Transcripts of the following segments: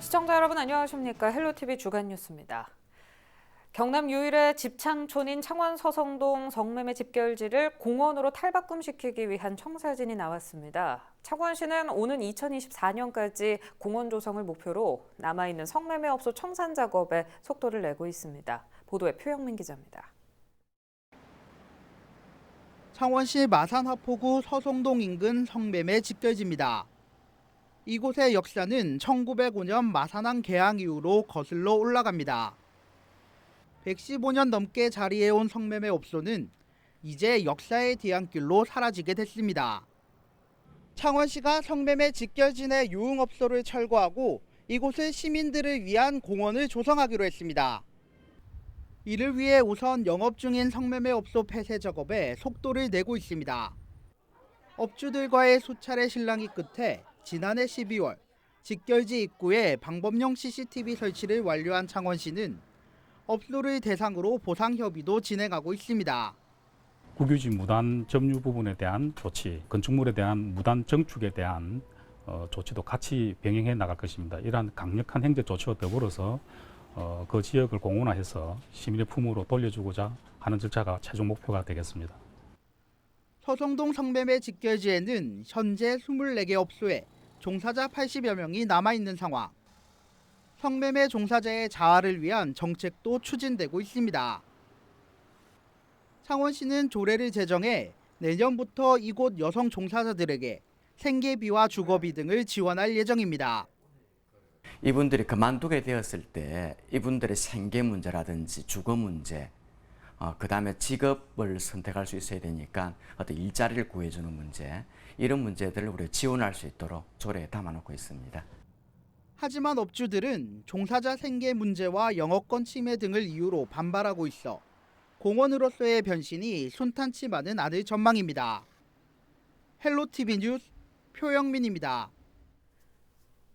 시청자 여러분 안녕하십니까? 헬로티비 주간 뉴스입니다. 경남 유일의 집창촌인 창원 서성동 성매매 집결지를 공원으로 탈바꿈시키기 위한 청사진이 나왔습니다. 창원시는 오는 2024년까지 공원 조성을 목표로 남아있는 성매매 업소 청산 작업에 속도를 내고 있습니다. 보도에 표영민 기자입니다. 창원시 마산하포구 서성동 인근 성매매 집결지입니다. 이곳의 역사는 1905년 마산항 개항 이후로 거슬러 올라갑니다. 115년 넘게 자리해온 성매매 업소는 이제 역사의 뒤안길로 사라지게 됐습니다. 창원시가 성매매 집결지내 유흥업소를 철거하고 이곳을 시민들을 위한 공원을 조성하기로 했습니다. 이를 위해 우선 영업 중인 성매매 업소 폐쇄 작업에 속도를 내고 있습니다. 업주들과의 수차례 실랑이 끝에 지난해 12월 집결지 입구에 방범용 CCTV 설치를 완료한 창원시는 업소를 대상으로 보상 협의도 진행하고 있습니다. 국유지 무단 점유 부분에 대한 조치, 건축물에 대한 무단 정축에 대한 조치도 같이 병행해 나갈 것입니다. 이러한 강력한 행정 조치와 더불어서 그 지역을 공원화해서 시민의 품으로 돌려주고자 하는 절차가 최종 목표가 되겠습니다. 서성동 성매매 집결지에는 현재 24개 업소에 종사자 80여 명이 남아있는 상황. 성매매 종사자의 자활을 위한 정책도 추진되고 있습니다. 창원시는 조례를 제정해 내년부터 이곳 여성 종사자들에게 생계비와 주거비 등을 지원할 예정입니다. 이분들이 그만두게 되었을 때 이분들의 생계 문제라든지 주거 문제, 그다음에 직업을 선택할 수 있어야 되니까 어떤 일자리를 구해주는 문제, 이런 문제들을 우리가 지원할 수 있도록 조례에 담아놓고 있습니다. 하지만 업주들은 종사자 생계 문제와 영업권 침해 등을 이유로 반발하고 있어 공원으로서의 변신이 순탄치만은 않을 전망입니다. 헬로티비 뉴스 표영민입니다.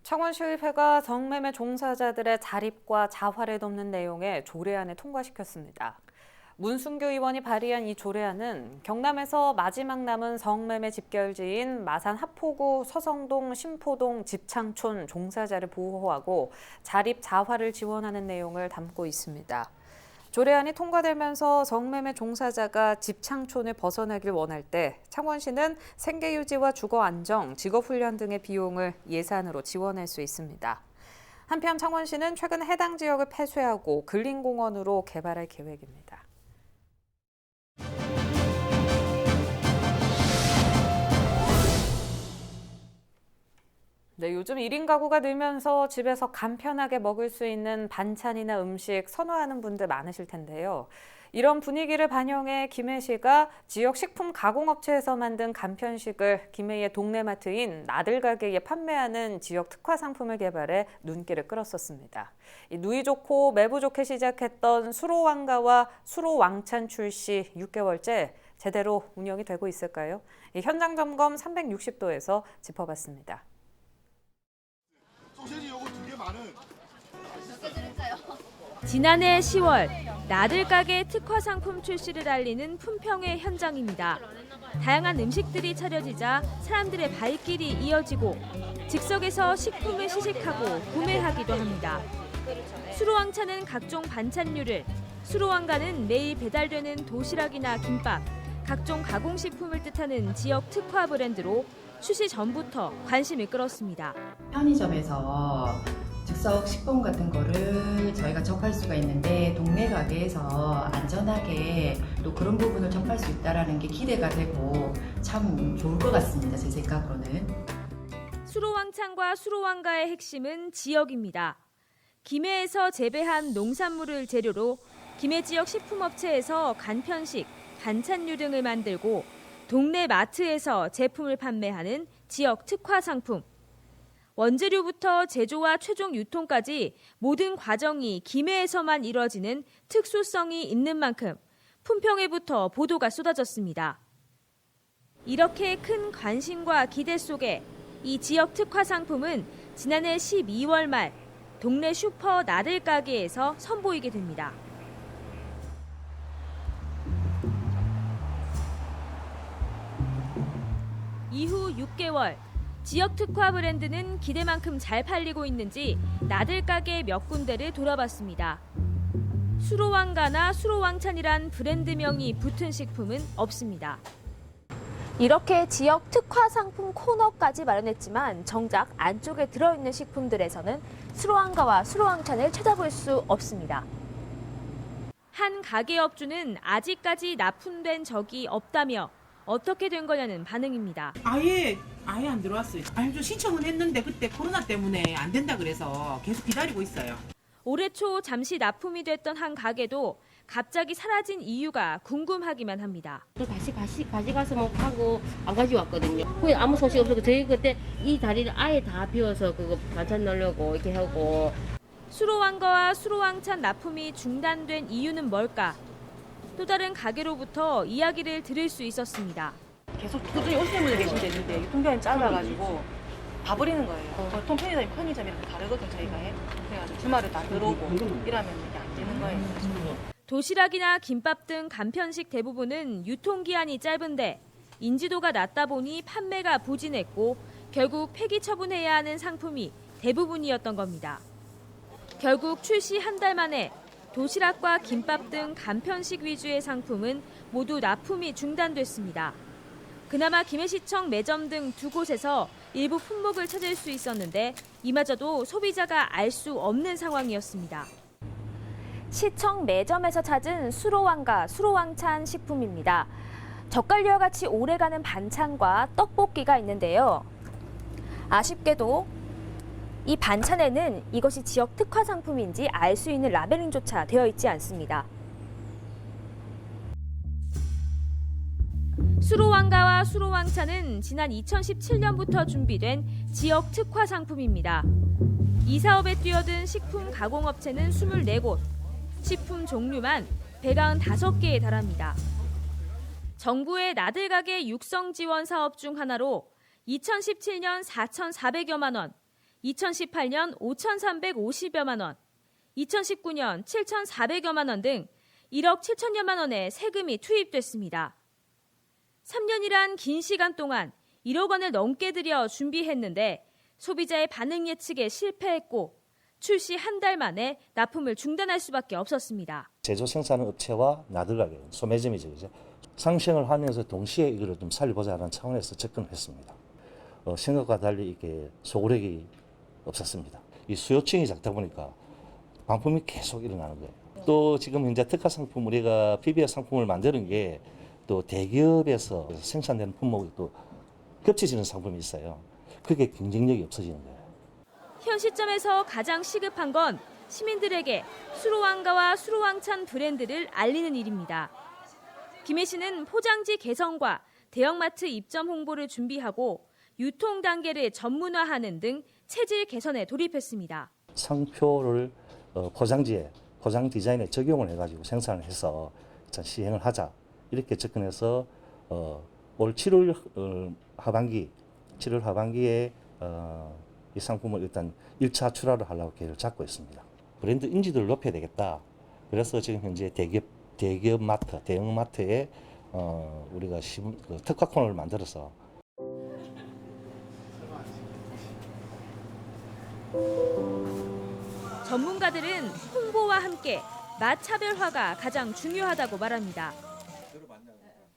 창원시의회가 성매매 종사자들의 자립과 자활을 돕는 내용의 조례안을 통과시켰습니다. 문순규 의원이 발의한 이 조례안은 경남에서 마지막 남은 성매매 집결지인 마산 하포구 서성동 신포동 집창촌 종사자를 보호하고 자립 자활을 지원하는 내용을 담고 있습니다. 조례안이 통과되면서 성매매 종사자가 집창촌을 벗어나길 원할 때 창원시는 생계유지와 주거 안정, 직업훈련 등의 비용을 예산으로 지원할 수 있습니다. 한편 창원시는 최근 해당 지역을 폐쇄하고 근린공원으로 개발할 계획입니다. 네, 요즘 1인 가구가 늘면서 집에서 간편하게 먹을 수 있는 반찬이나 음식 선호하는 분들 많으실 텐데요. 이런 분위기를 반영해 김해시가 지역 식품 가공업체에서 만든 간편식을 김해의 동네마트인 나들가게에 판매하는 지역 특화 상품을 개발해 눈길을 끌었었습니다. 누이 좋고 매부 좋게 시작했던 수로왕가와 수로왕찬 출시 6개월째 제대로 운영이 되고 있을까요? 현장 점검 360도에서 짚어봤습니다. 소세지 요거 2개 많은. 지난해 10월 나들가게 특화 상품 출시를 알리는 품평회 현장입니다. 다양한 음식들이 차려지자 사람들의 발길이 이어지고 즉석에서 식품을 시식하고 구매하기도 합니다. 수로왕차는 각종 반찬류를, 수로왕가는 매일 배달되는 도시락이나 김밥, 각종 가공식품을 뜻하는 지역 특화 브랜드로 출시 전부터 관심을 끌었습니다. 편의점에서 즉석 식품 같은 거를 저희가 접할 수가 있는데 동네 가게에서 안전하게 또 그런 부분을 접할 수 있다는 게 기대가 되고 참 좋을 것 같습니다. 제 생각으로는. 수로왕창과 수로왕가의 핵심은 지역입니다. 김해에서 재배한 농산물을 재료로 김해 지역 식품업체에서 간편식, 반찬류 등을 만들고 동네 마트에서 제품을 판매하는 지역 특화 상품. 원재료부터 제조와 최종 유통까지 모든 과정이 김해에서만 이뤄지는 특수성이 있는 만큼 품평회부터 보도가 쏟아졌습니다. 이렇게 큰 관심과 기대 속에 이 지역 특화 상품은 지난해 12월 말 동네 슈퍼 나들가게에서 선보이게 됩니다. 이후 6개월 지역 특화 브랜드는 기대만큼 잘 팔리고 있는지 나들 가게 몇 군데를 돌아봤습니다. 수로왕가나 수로왕찬이란 브랜드명이 붙은 식품은 없습니다. 이렇게 지역 특화 상품 코너까지 마련했지만 정작 안쪽에 들어있는 식품들에서는 수로왕가와 수로왕찬을 찾아볼 수 없습니다. 한 가게 업주는 아직까지 납품된 적이 없다며 어떻게 된 거냐는 반응입니다. 아예 안 들어왔어요. 아니 좀 신청은 했는데 그때 코로나 때문에 안 된다 그래서 계속 기다리고 있어요. 올해 초 잠시 납품이 됐던 한 가게도 갑자기 사라진 이유가 궁금하기만 합니다. 또 다시 가져가서 뭐 하고 안 가져왔거든요. 그게 아무 소식 없었고 저희 그때 이 다리를 아예 다 비워서 그거 반찬 넣으려고 이렇게 하고. 수로왕가와 수로왕찬 납품이 중단된 이유는 뭘까? 또 다른 가게로부터 이야기를 들을 수 있었습니다. 계속 꾸준히 오시는 분들 계신데 있는데 유통기한이 짧아가지고 다 버리는 거예요. 보통 편의점이랑 다르거든요, 저희가 해. 그래가지고 주말에 다 들어오고 이러면 이게 안 되는 거예요. 도시락이나 김밥 등 간편식 대부분은 유통기한이 짧은데 인지도가 낮다 보니 판매가 부진했고 결국 폐기 처분해야 하는 상품이 대부분이었던 겁니다. 결국 출시 한 달 만에 도시락과 김밥 등 간편식 위주의 상품은 모두 납품이 중단됐습니다. 그나마 김해시청 매점 등 두 곳에서 일부 품목을 찾을 수 있었는데 이마저도 소비자가 알 수 없는 상황이었습니다. 시청 매점에서 찾은 수로왕가, 수로왕찬 식품입니다. 젓갈류와 같이 오래가는 반찬과 떡볶이가 있는데요. 아쉽게도 이 반찬에는 이것이 지역 특화 상품인지 알 수 있는 라벨링조차 되어 있지 않습니다. 수로왕가와 수로왕찬은 지난 2017년부터 준비된 지역 특화 상품입니다. 이 사업에 뛰어든 식품 가공업체는 24곳, 식품 종류만 195개에 달합니다. 정부의 나들가게 육성 지원 사업 중 하나로 2017년 4,400여만 원, 2018년 5,350여만 원, 2019년 7,400여만 원 등 1억 7천여만 원의 세금이 투입됐습니다. 3년이란 긴 시간 동안 1억 원을 넘게 들여 준비했는데 소비자의 반응 예측에 실패했고 출시 한 달 만에 납품을 중단할 수밖에 없었습니다. 제조 생산하는 업체와 나들가게, 소매점이죠. 그죠? 상생을 하면서 동시에 이걸 좀 살려보자는 차원에서 접근했습니다. 생각과 달리 이게 소구력이 없었습니다. 이 수요층이 작다 보니까 반품이 계속 일어나는 거예요. 또 지금 현재 특화 상품 우리가 PBS 상품을 만드는 게 또 대기업에서 생산되는 품목이 또 겹쳐지는 상품이 있어요. 그게 경쟁력이 없어지는 거예요. 현 시점에서 가장 시급한 건 시민들에게 수로왕가와 수로왕찬 브랜드를 알리는 일입니다. 김해시는 포장지 개선과 대형마트 입점 홍보를 준비하고 유통 단계를 전문화하는 등 체질 개선에 돌입했습니다. 상표를 포장지에, 포장 디자인에 적용을 해가지고 생산을 해서 시행을 하자. 이렇게 접근해서 올 7월 하반기에 이 상품을 일단 1차 출하를 하려고 계획을 잡고 있습니다. 브랜드 인지도를 높여야 되겠다. 그래서 지금 현재 대기업 마트, 대형 마트에 우리가 특화 코너를 만들어서 전문가들은 홍보와 함께 맛 차별화가 가장 중요하다고 말합니다.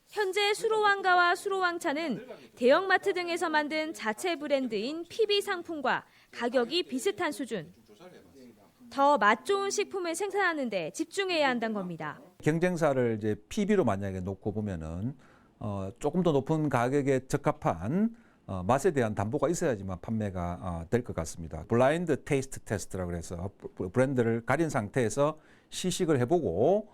현재 수로왕가와 수로왕찬은 대형마트 등에서 만든 자체 브랜드인 PB 상품과 가격이 비슷한 수준. 더 맛 좋은 식품을 생산하는 데 집중해야 한다는 겁니다. 경쟁사를 이제 PB로 만약에 놓고 보면은 조금 더 높은 가격에 적합한 맛에 대한 담보가 있어야지만 판매가 될 것 같습니다. 블라인드 테이스트 테스트라고 해서 브랜드를 가린 상태에서 시식을 해보고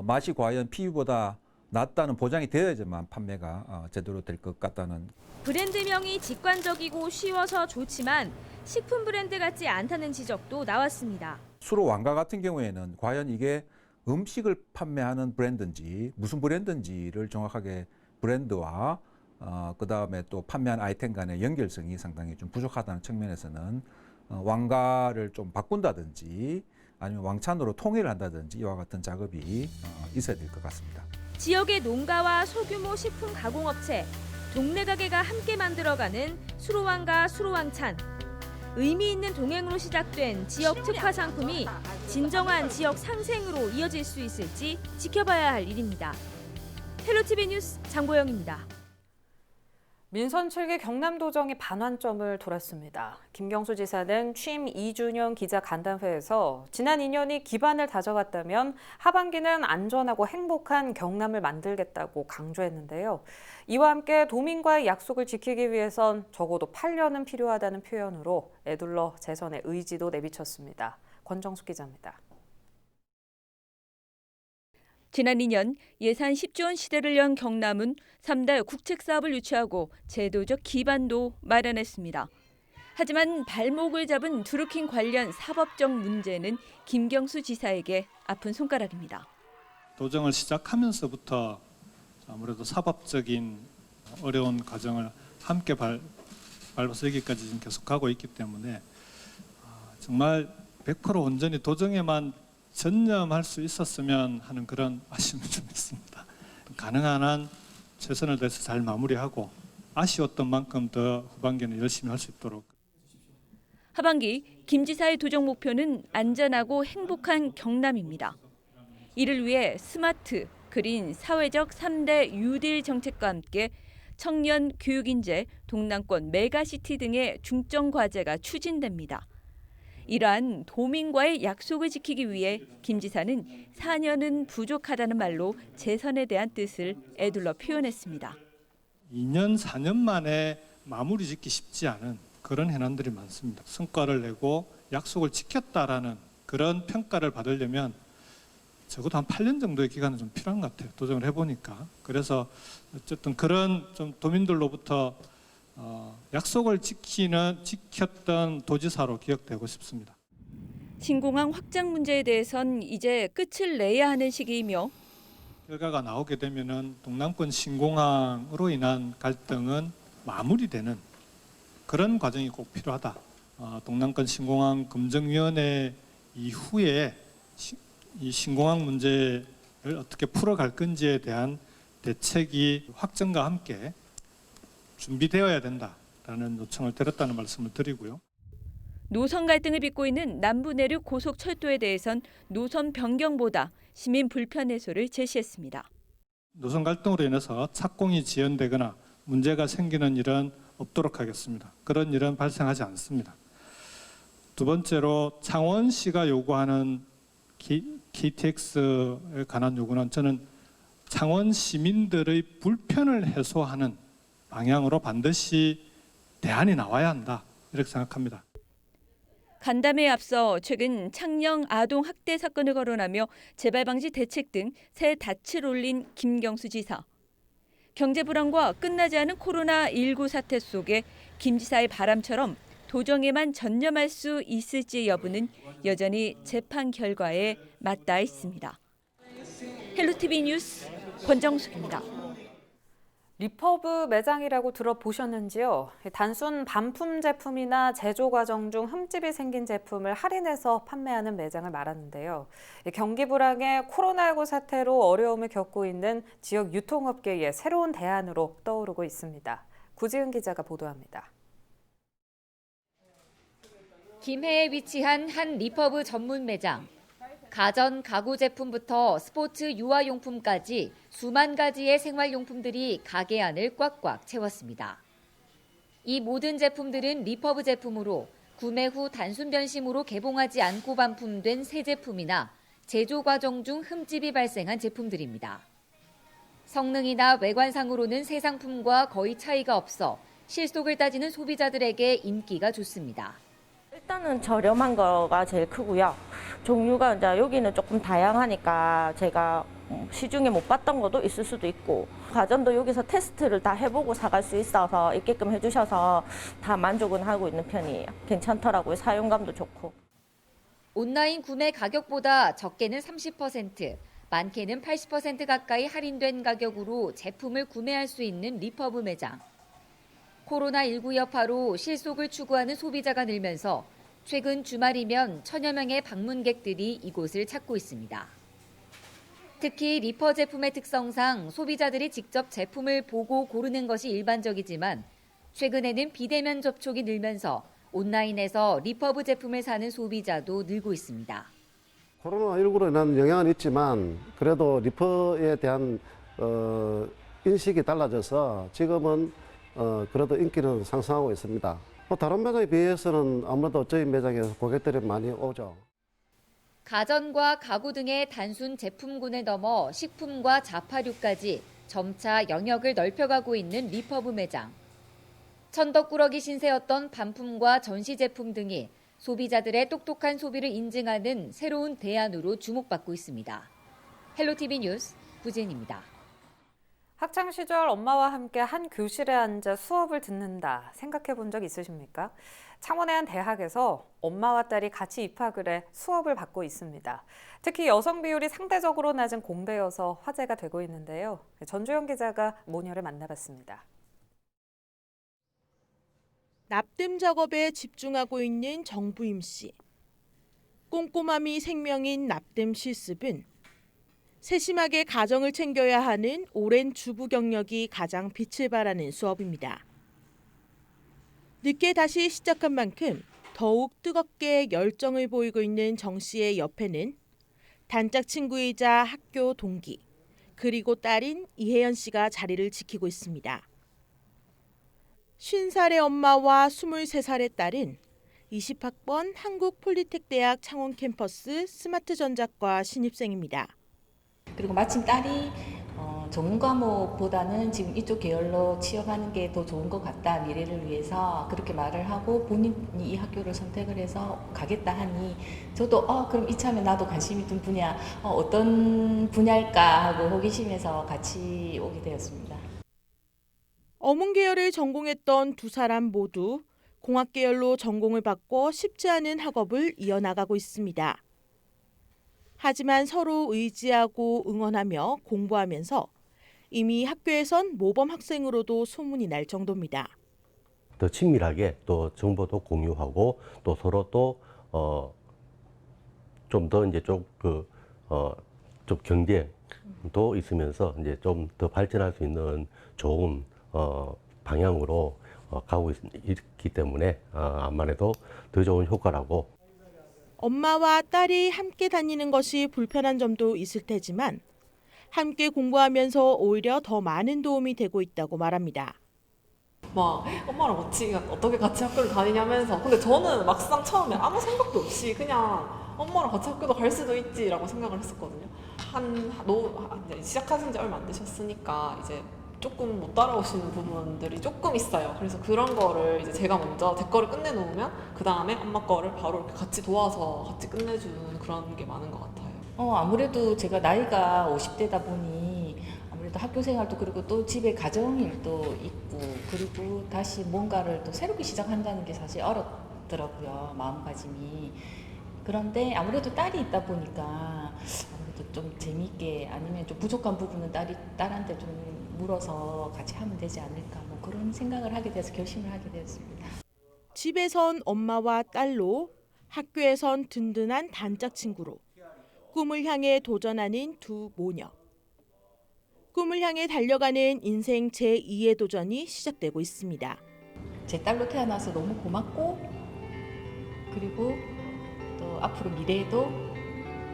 맛이 과연 PB보다 낫다는 보장이 되어야지만 판매가 제대로 될 것 같다는. 브랜드명이 직관적이고 쉬워서 좋지만 식품 브랜드 같지 않다는 지적도 나왔습니다. 수로왕가 같은 경우에는 과연 이게 음식을 판매하는 브랜드인지 무슨 브랜드인지를 정확하게 브랜드와 그다음에 또 판매한 아이템 간의 연결성이 상당히 좀 부족하다는 측면에서는 왕가를 좀 바꾼다든지 아니면 왕찬으로 통일을 한다든지 이와 같은 작업이 있어야 될 것 같습니다. 지역의 농가와 소규모 식품 가공업체, 동네 가게가 함께 만들어가는 수로왕과 수로왕찬. 의미 있는 동행으로 시작된 지역 특화 상품이 진정한 지역 상생으로 이어질 수 있을지 지켜봐야 할 일입니다. 헬로티비 뉴스 장보영입니다. 민선 7기 경남도정이 반환점을 돌았습니다. 김경수 지사는 취임 2주년 기자 간담회에서 지난 2년이 기반을 다져갔다면 하반기는 안전하고 행복한 경남을 만들겠다고 강조했는데요. 이와 함께 도민과의 약속을 지키기 위해선 적어도 8년은 필요하다는 표현으로 에둘러 재선의 의지도 내비쳤습니다. 권정숙 기자입니다. 지난 2년 예산 10조 원 시대를 연 경남은 3대 국책 사업을 유치하고 제도적 기반도 마련했습니다. 하지만 발목을 잡은 드루킹 관련 사법적 문제는 김경수 지사에게 아픈 손가락입니다. 도정을 시작하면서부터 아무래도 사법적인 어려운 과정을 함께 밟아서 여기까지 지금 계속하고 있기 때문에 정말 100% 온전히 도정에만 전념할 수 있었으면 하는 그런 아쉬움이 좀 있습니다. 가능한 한 최선을 다해서 잘 마무리하고 아쉬웠던 만큼 더 후반기는 열심히 할 수 있도록. 하반기 김 지사의 도정 목표는 안전하고 행복한 경남입니다. 이를 위해 스마트, 그린, 사회적 3대 뉴딜 정책과 함께 청년, 교육인재, 동남권 메가시티 등의 중점 과제가 추진됩니다. 이러한 도민과의 약속을 지키기 위해 김 지사는 4년은 부족하다는 말로 재선에 대한 뜻을 에둘러 표현했습니다. 2년, 4년 만에 마무리 짓기 쉽지 않은 그런 현안들이 많습니다. 성과를 내고 약속을 지켰다라는 그런 평가를 받으려면 적어도 한 8년 정도의 기간은 좀 필요한 것 같아요. 도정을 해보니까. 그래서 어쨌든 그런 좀 도민들로부터 약속을 지켰던 도지사로 기억되고 싶습니다. 신공항 확장 문제에 대해선 이제 끝을 내야 하는 시기이며 결과가 나오게 되면은 동남권 신공항으로 인한 갈등은 마무리되는 그런 과정이 꼭 필요하다. 동남권 신공항 검증위원회 이후에 이 신공항 문제를 어떻게 풀어갈 건지에 대한 대책이 확정과 함께 준비되어야 된다라는 요청을 드렸다는 말씀을 드리고요. 노선 갈등을 빚고 있는 남부 내륙 고속철도에 대해선 노선 변경보다 시민 불편 해소를 제시했습니다. 노선 갈등으로 인해서 착공이 지연되거나 문제가 생기는 일은 없도록 하겠습니다. 그런 일은 발생하지 않습니다. 두 번째로 창원시가 요구하는 KTX에 관한 요구는 저는 창원 시민들의 불편을 해소하는 방향으로 반드시 대안이 나와야 한다 이렇게 생각합니다. 간담회에 앞서 최근 창녕 아동 학대 사건을 거론하며 재발 방지 대책 등 새 닻을 올린 김경수 지사. 경제 불안과 끝나지 않은 코로나19 사태 속에 김 지사의 바람처럼 도정에만 전념할 수 있을지 여부는 여전히 재판 결과에 맞닿아 있습니다. 헬로티비 뉴스 권정숙입니다. 리퍼브 매장이라고 들어보셨는지요? 단순 반품 제품이나 제조 과정 중 흠집이 생긴 제품을 할인해서 판매하는 매장을 말하는데요. 경기 불황에 코로나19 사태로 어려움을 겪고 있는 지역 유통업계의 새로운 대안으로 떠오르고 있습니다. 구지은 기자가 보도합니다. 김해에 위치한 한 리퍼브 전문 매장. 가전, 가구 제품부터 스포츠 유아용품까지 수만 가지의 생활용품들이 가게 안을 꽉꽉 채웠습니다. 이 모든 제품들은 리퍼브 제품으로 구매 후 단순 변심으로 개봉하지 않고 반품된 새 제품이나 제조 과정 중 흠집이 발생한 제품들입니다. 성능이나 외관상으로는 새 상품과 거의 차이가 없어 실속을 따지는 소비자들에게 인기가 좋습니다. 일단은 저렴한 거가 제일 크고요. 종류가 이제 여기는 조금 다양하니까 제가 시중에 못 봤던 것도 있을 수도 있고 가전도 여기서 테스트를 다 해보고 사갈 수 있어서 있게끔 해주셔서 다 만족은 하고 있는 편이에요. 괜찮더라고요. 사용감도 좋고. 온라인 구매 가격보다 적게는 30%, 많게는 80% 가까이 할인된 가격으로 제품을 구매할 수 있는 리퍼브 매장. 코로나19 여파로 실속을 추구하는 소비자가 늘면서 최근 주말이면 1000여 명의 방문객들이 이곳을 찾고 있습니다. 특히 리퍼 제품의 특성상 소비자들이 직접 제품을 보고 고르는 것이 일반적이지만 최근에는 비대면 접촉이 늘면서 온라인에서 리퍼브 제품을 사는 소비자도 늘고 있습니다. 코로나19로 인한 영향은 있지만 그래도 리퍼에 대한 인식이 달라져서 지금은 그래도 인기는 상승하고 있습니다. 다른 매장에 비해서는 아무래도 저희 매장에서 고객들이 많이 오죠. 가전과 가구 등의 단순 제품군을 넘어 식품과 자파류까지 점차 영역을 넓혀가고 있는 리퍼브 매장. 천덕꾸러기 신세였던 반품과 전시 제품 등이 소비자들의 똑똑한 소비를 인증하는 새로운 대안으로 주목받고 있습니다. 헬로티비 뉴스 부진입니다. 학창 시절 엄마와 함께 한 교실에 앉아 수업을 듣는다 생각해 본 적 있으십니까? 창원의 한 대학에서 엄마와 딸이 같이 입학을 해 수업을 받고 있습니다. 특히 여성 비율이 상대적으로 낮은 공대여서 화제가 되고 있는데요. 전주현 기자가 모녀를 만나봤습니다. 납땜 작업에 집중하고 있는 정부임 씨. 꼼꼼함이 생명인 납땜 실습은 세심하게 가정을 챙겨야 하는 오랜 주부 경력이 가장 빛을 발하는 수업입니다. 늦게 다시 시작한 만큼 더욱 뜨겁게 열정을 보이고 있는 정 씨의 옆에는 단짝 친구이자 학교 동기, 그리고 딸인 이혜연 씨가 자리를 지키고 있습니다. 50살의 엄마와 23살의 딸은 20학번 한국폴리텍대학 창원 캠퍼스 스마트전자과 신입생입니다. 그리고 마침 딸이 전문 과목보다는 지금 이쪽 계열로 취업하는 게 더 좋은 것 같다, 미래를 위해서 그렇게 말을 하고 본인이 이 학교를 선택을 해서 가겠다 하니 저도 그럼 이참에 나도 관심 있는 분야 어떤 분야일까 하고 호기심에서 같이 오게 되었습니다. 어문 계열을 전공했던 두 사람 모두 공학 계열로 전공을 바꿔 쉽지 않은 학업을 이어나가고 있습니다. 하지만 서로 의지하고 응원하며 공부하면서 이미 학교에선 모범 학생으로도 소문이 날 정도입니다. 더 친밀하게 또 정보도 공유하고 또 서로 또 좀 더 이제 좀 경쟁도 있으면서 이제 좀 더 발전할 수 있는 좋은 방향으로 가고 있기 때문에 암만해도 더 좋은 효과라고. 엄마와 딸이 함께 다니는 것이 불편한 점도 있을 테지만 함께 공부하면서 오히려 더 많은 도움이 되고 있다고 말합니다. 막 엄마랑 어떻게 같이 학교를 다니냐면서 근데 저는 막상 처음에 아무 생각도 없이 그냥 엄마랑 같이 학교도 갈 수도 있지라고 생각을 했었거든요. 이제 시작하신 지 얼마 안 되셨으니까 이제 조금 못 따라오시는 부분들이 조금 있어요. 그래서 그런 거를 이제 제가 먼저 제 거를 끝내놓으면 그 다음에 엄마 거를 바로 이렇게 같이 도와서 같이 끝내주는 그런 게 많은 것 같아요. 아무래도 제가 나이가 50대다 보니 아무래도 학교 생활도 그리고 또 집에 가정일도 있고 그리고 다시 뭔가를 또 새롭게 시작한다는 게 사실 어렵더라고요. 마음가짐이. 그런데 아무래도 딸이 있다 보니까 아무래도 좀 재미있게 아니면 좀 부족한 부분은 딸한테 좀 물어서 같이 하면 되지 않을까 뭐 그런 생각을 하게 돼서 결심을 하게 되었습니다. 집에선 엄마와 딸로, 학교에선 든든한 단짝 친구로 꿈을 향해 도전하는 두 모녀. 꿈을 향해 달려가는 인생 제2의 도전이 시작되고 있습니다. 제 딸로 태어나서 너무 고맙고 그리고 또 앞으로 미래에도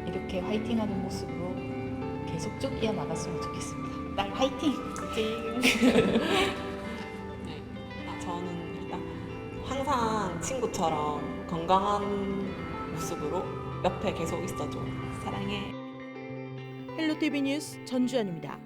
이렇게 화이팅하는 모습으로 계속 쭉 이어나갔으면 좋겠습니다. 딸 화이팅! 네, 저는 일단 항상 친구처럼 건강한 모습으로 옆에 계속 있어줘. 사랑해. 헬로티비 뉴스 전주현입니다.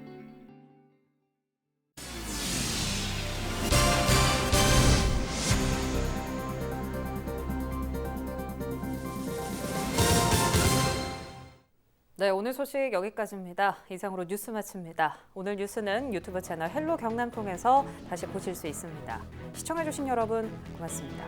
네, 오늘 소식 여기까지입니다. 이상으로 뉴스 마칩니다. 오늘 뉴스는 유튜브 채널 헬로 경남 통해서 다시 보실 수 있습니다. 시청해주신 여러분 고맙습니다.